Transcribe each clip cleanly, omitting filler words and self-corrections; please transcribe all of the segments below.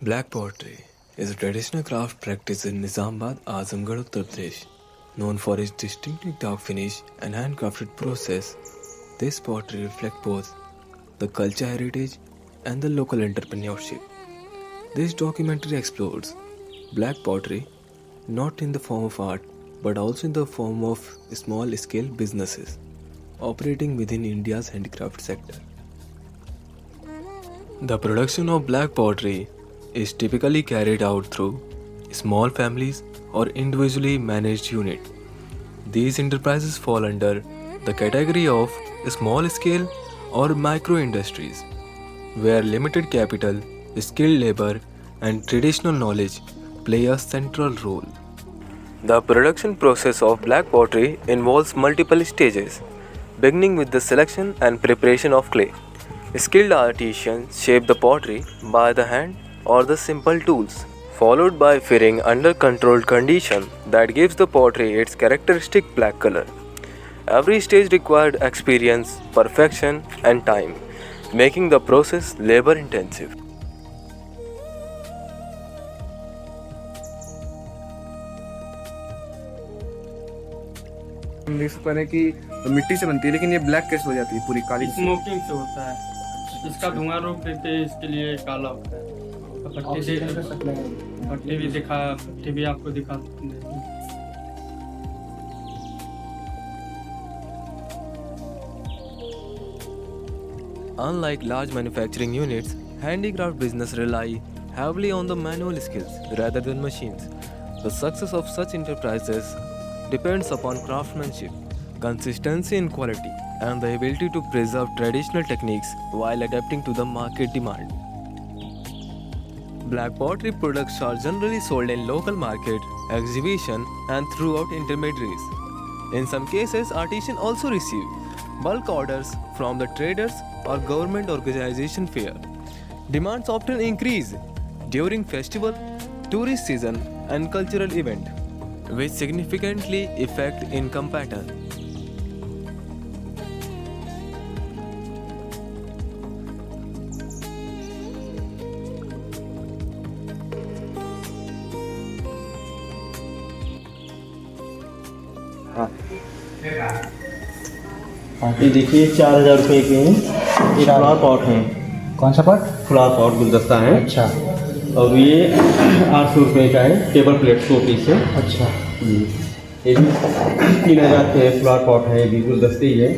Black pottery is a traditional craft practice in Nizamabad, Azamgarh, Uttar Pradesh. Known for its distinctive dark finish and handcrafted process, this pottery reflects both the culture heritage and the local entrepreneurship. This documentary explores black pottery not in the form of art but also in the form of small scale businesses operating within India's handicraft sector. The production of black pottery is typically carried out through small families or individually managed units. These enterprises fall under the category of small scale or micro industries, where limited capital, skilled labor, and traditional knowledge play a central role. The production process of black pottery involves multiple stages, beginning with the selection and preparation of clay. Skilled artisans shape the pottery by the hand or the simple tools, followed by firing under controlled condition that gives the pottery its characteristic black color. Every stage required experience, perfection, and time, making the process labor intensive. हम देख सकते हैं कि मिट्टी से बनती है, लेकिन ये ब्लैक कैसे हो जाती है पूरी काली? स्मोकिंग से होता है। इसका धुआं रोक देते हैं, इसके लिए काला होता है। पट्टी भी आपको दिखा सकते हैं। Unlike large manufacturing units, handicraft business rely heavily on the manual skills rather than machines. The success of such enterprises depends upon craftsmanship, consistency in quality, and the ability to preserve traditional techniques while adapting to the market demand. Black pottery products are generally sold in local market, exhibition, and throughout intermediaries. In some cases, artisans also receive bulk orders from the traders or government organization fair. Demands often increase during festival, tourist season, and cultural event, which significantly affect income pattern. ये देखिए 4,000 रुपये के हैं। ये flower pot है। कौन सा pot? Flower pot गुलदस्ता है। अच्छा। और ये 800 रुपये का है। टेबल प्लेट 100 पीस है। अच्छा। ये भी 3,000 के फ्लावर पॉट है, ये भी गुलदस्ते ही है।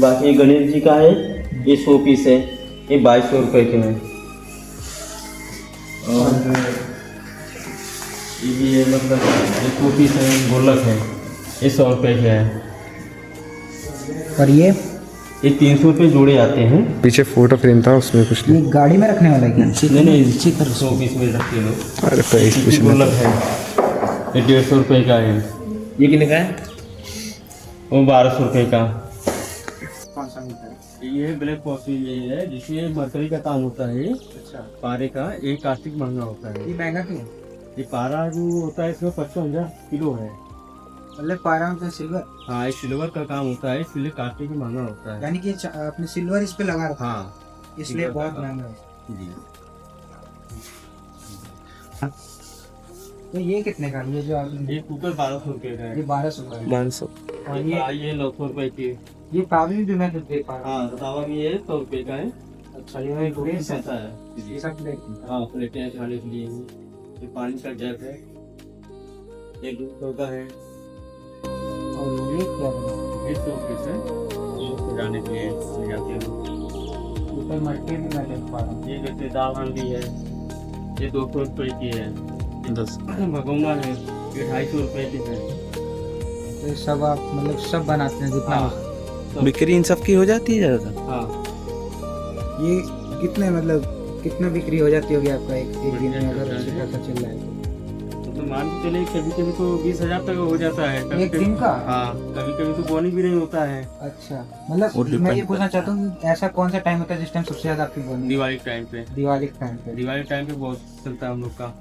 बाकी ये गणेश जी का है, ये 100 पीस है, ये 2200 रुपये के हैं। और ये भी है, मतलब ये 100 पीस है, गोलक है, ये 100 रुपये के है। और ये 300 रुपये जोड़े आते हैं। पीछे फोटो फ्रेम था, उसमें कुछ ये गाड़ी में रखने वाला है क्या? नहीं 100 पीस में रखते हैं। अरे प्राइस ये कुछ गोलक है, ये 150 रुपये का है। ये कितने का है? वो 1200 रुपये का। कौन सा मिलता है? ये ब्लैक कॉफी ये है, जिसमें मरकरी का काम होता है। अच्छा। पारे का एक कास्टिक महंगा होता है। ये महंगा क्यों? ये पारा जो होता है इसमें 55,000 किलो है। मतलब पारा में सिल्वर? हाँ, ये सिल्वर का काम होता है, इसलिए कास्टिक महंगा होता है। यानी कि अपने सिल्वर इस पे लगा रखा है, हाँ, इसलिए बहुत महंगा है। जी। तो ये कितने का? ये जो आपने ये कुकर 1200 रुपये का ये है। 1200 का है। 500। और ये 900 रुपये की। ये पावी भी मैं देख पा रहा हूँ। हाँ, तवा भी है 100 रुपये का है। अच्छा। ये प्लेट ऐसा है। ये सब प्लेट। हाँ, प्लेटें हैं खाने के लिए। ये पानी का जग है, ये दूध का है। और ये क्या है? ये 100 पीस है, ये सजाने के लिए ले जाते हैं। ऊपर मटके भी मैं देख पा रहा हूँ। ये जैसे दाल हांडी है, ये 200 रुपये की है। 10। भगोना है, ये 250 रुपये की है। ये सब आप मतलब सब बनाते हैं जितना? हाँ, बिक्री इन सब की हो जाती है ज़्यादा? हाँ। ये कितने मतलब कितना बिक्री हो जाती होगी आपका एक दिन में, अगर अच्छी खासा चल रहा है तो मान के चले कभी कभी तो 20,000 तक हो जाता है। तो? एक दिन का? हाँ, कभी कभी तो बोनी भी नहीं होता है। अच्छा। मतलब मैं ये पूछना चाहता हूँ ऐसा कौन सा टाइम होता है जिस टाइम सबसे ज्यादा आपकी बोनी? दिवाली टाइम पे। दिवाली के टाइम पे? दिवाली टाइम पे बहुत चलता है हम लोग का।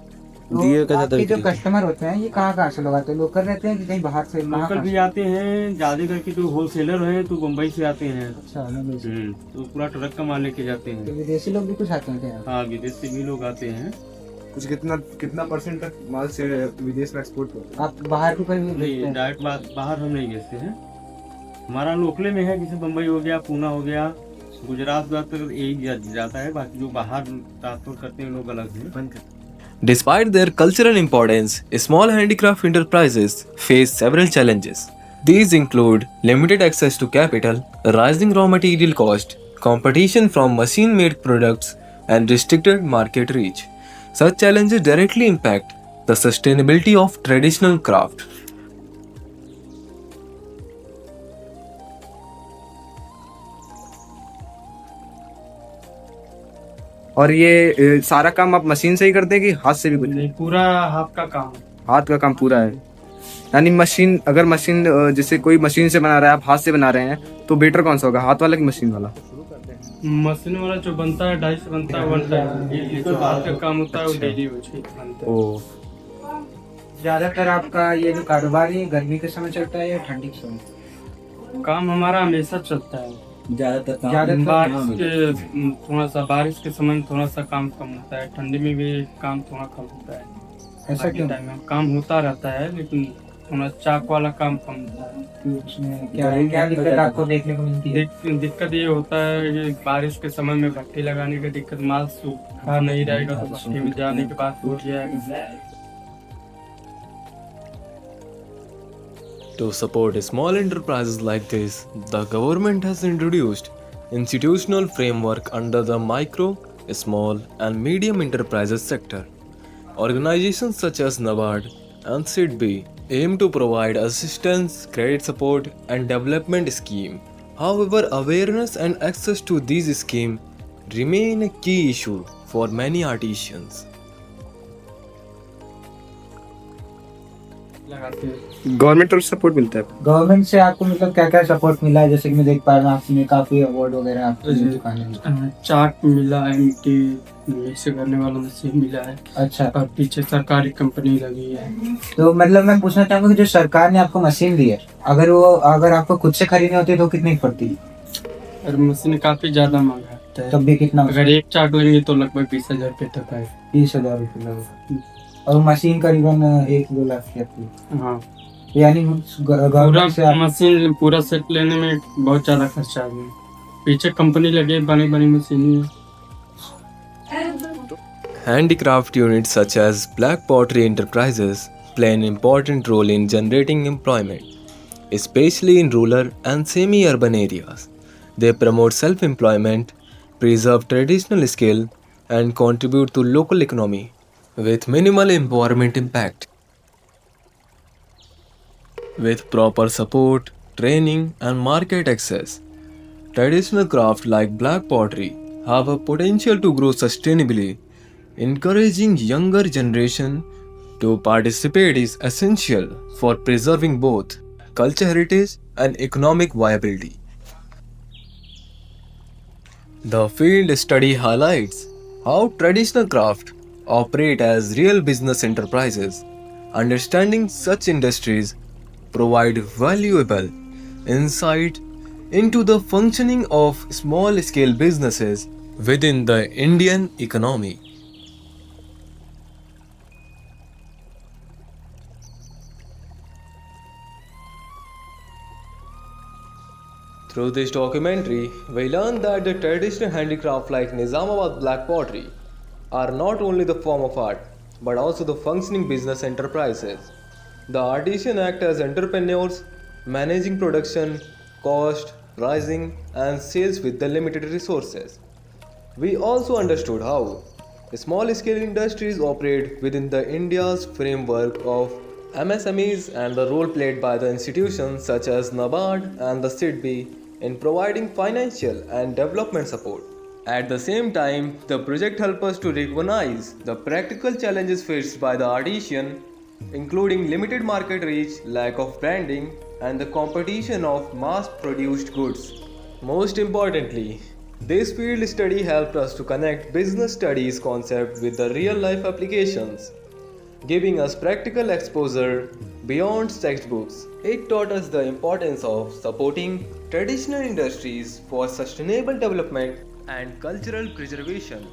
दिए का तो ज्यादा आपके जो बिक्री। कस्टमर होते हैं ये कहाँ से लोग आते हैं? लोकल रहते हैं कि कहीं बाहर से? लोकल भी आते हैं, ज्यादा करके तो होलसेलर है तो मुंबई से आते हैं। अच्छा। मतलब तो पूरा ट्रक का माल लेके जाते हैं। तो विदेशी लोग भी कुछ आते हैं क्या? हाँ, विदेश से भी लोग आते हैं। कुछ कितना कितना परसेंट तक माल से विदेश में एक्सपोर्ट होता है? आप बाहर को कभी भेजते नहीं हैं? डायरेक्ट बाहर हम नहीं बेचते हैं। हमारा लोकले में है, जैसे बम्बई हो गया, पूना हो गया, गुजरात तो यही जाता है। बाकी जो बाहर ट्रांसपोर्ट करते हैं लोग अलग है। Despite their cultural importance, small handicraft enterprises face several challenges. These include limited access to capital, rising raw material cost, competition from machine-made products, and restricted market reach. Such challenges directly impact the sustainability of traditional craft. और ये सारा काम आप machine से ही करते हैं कि हाथ से भी कुछ? नहीं, पूरा हाथ का काम है। हाथ का काम पूरा है। यानी मशीन, अगर मशीन जैसे कोई मशीन से बना रहा है, आप हाथ से बना रहे हैं, तो बेटर कौन सा होगा, हाथ वाला कि मशीन वाला? मशीन वाला जो बनता है 250 बनता है 1 टाइम, ये जो हाथ का काम होता है वो डेली यूज बनता है। ओ, ज्यादातर आपका ये जो कारोबार है गर्मी के समय चलता है या ठंडी के समय? काम हमारा हमेशा चलता है। ज्यादातर थोड़ा सा बारिश के समय में थोड़ा सा काम कम होता है, ठंडी में भी काम थोड़ा कम होता है। ऐसा बाकी क्यों? टाइम में काम होता रहता है, लेकिन थोड़ा चाक वाला काम कम होता है। उसमें क्या दिक्कत आपको देखने को मिलती है? दिक्कत ये होता है कि बारिश के समय में भट्टी लगाने की दिक्कत, माल सूखा नहीं रहेगा तो भट्टी में जाने के बाद टूट जाएगा। To support small enterprises like this, the government has introduced institutional framework under the micro, small and medium enterprises sector. Organizations such as NABARD and SIDBI aim to provide assistance, credit support and development scheme. However, awareness and access to these schemes remain a key issue for many artisans. लगाते हैं। Government तरफ support मिलता है? Government से आपको मतलब क्या क्या सपोर्ट मिला है? जैसे कि मैं देख पा रहा हूँ आपने काफी अवार्ड वगैरह आपकी दुकान में। चाक मिला है, मिट्टी मिक्स करने वाला मशीन मिला है, अच्छा, और पीछे सरकारी कंपनी लगी है। तो मतलब मैं पूछना चाहूंगा कि जो सरकार ने आपको मशीन दी है, अगर आपको खुद से खरीदनी होती है तो कितनी की पड़ती है? और मशीन काफी ज्यादा महंगा होता है। तब भी कितना? अगर एक चाक लेंगे तो लगभग 20,000 रुपये तक है। 20,000 रुपये लगभग, और मशीन करीबन 1-2 लाख की आती है। हाँ, यानी पूरा गवर्नमेंट से मशीन पूरा सेट लेने में बहुत ज्यादा खर्चा है। पीछे कंपनी लगे, बनी बनी मशीनें हैं। Handicraft units such as Black Pottery Enterprises play an important role in generating employment, especially in rural and semi-urban areas. They promote self-employment, preserve traditional skill, and contribute to local economy with minimal environment impact. With proper support, training, and market access, traditional crafts like black pottery have a potential to grow sustainably. Encouraging younger generation to participate is essential for preserving both cultural heritage and economic viability. The field study highlights how traditional craft operate as real business enterprises. Understanding such industries provide valuable insight into the functioning of small-scale businesses within the Indian economy. Through this documentary, we learn that the traditional handicraft like Nizamabad black pottery are not only the form of art but also the functioning business enterprises. The artisans act as entrepreneurs, managing production, cost, pricing, and sales with the limited resources. We also understood how small scale industries operate within the India's framework of MSMEs and the role played by the institutions such as NABARD and the SIDBI in providing financial and development support. At the same time, the project helps us to recognize the practical challenges faced by the artisan, including limited market reach, lack of branding, and the competition of mass-produced goods. Most importantly, this field study helped us to connect business studies concept with the real-life applications, giving us practical exposure beyond textbooks. It taught us the importance of supporting traditional industries for sustainable development and cultural preservation.